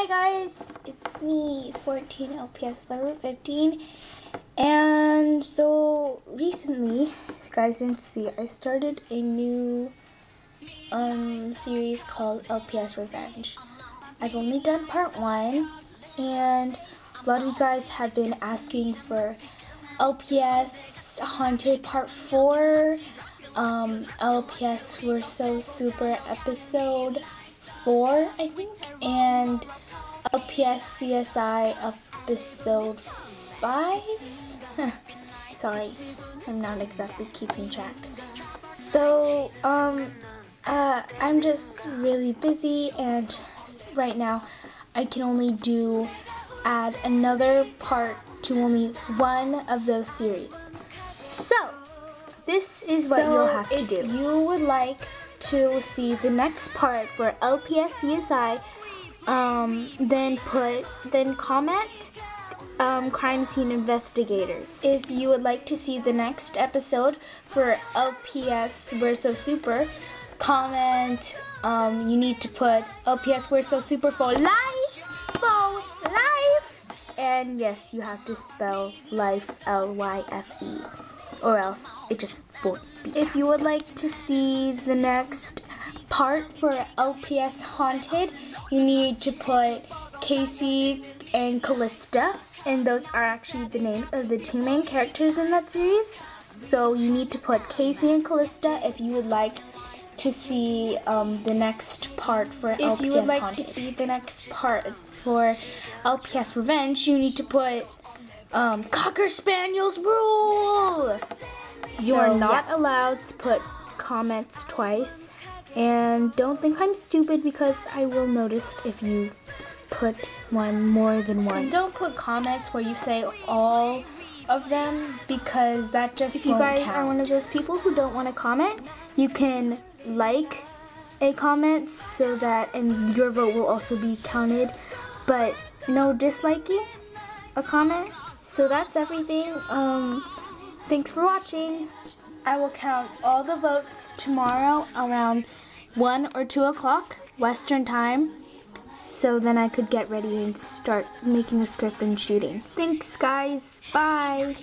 Hi guys, it's me, 14 LPS level 15, and so recently, if you guys didn't see, I started a new series called LPS Revenge. I've only done part 1, and a lot of you guys have been asking for LPS Haunted Part 4, LPS We're So Super Episode 4, I think, and LPS CSI Episode 5? Sorry, I'm not exactly keeping track. So, I'm just really busy, and right now I can only add another part to only one of those series. So, this is what you'll have to do. If you would like to see the next part for LPS CSI, then comment Crime Scene Investigators. If you would like to see the next episode for LPS We're So Super, comment you need to put LPS We're So Super for life, and yes, you have to spell life L-Y-F-E, or else it just won't be. If you would like to see the next part for LPS Haunted, you need to put Casey and Callista, and those are actually the names of the two main characters in that series. So you need to put Casey and Callista if you would like to see the next part for LPS Haunted. If you would like to see the next part for LPS Revenge, you need to put Cocker Spaniels Rule! You are not allowed to put comments twice, and don't think I'm stupid because I will notice if you put one more than once. And don't put comments where you say all of them, because that just won't count. If you guys are one of those people who don't want to comment, you can like a comment so that, and your vote will also be counted, but no disliking a comment. So that's everything. Thanks for watching. I will count all the votes tomorrow around 1 or 2 o'clock Western time, so then I could get ready and start making a script and shooting. Thanks guys, bye!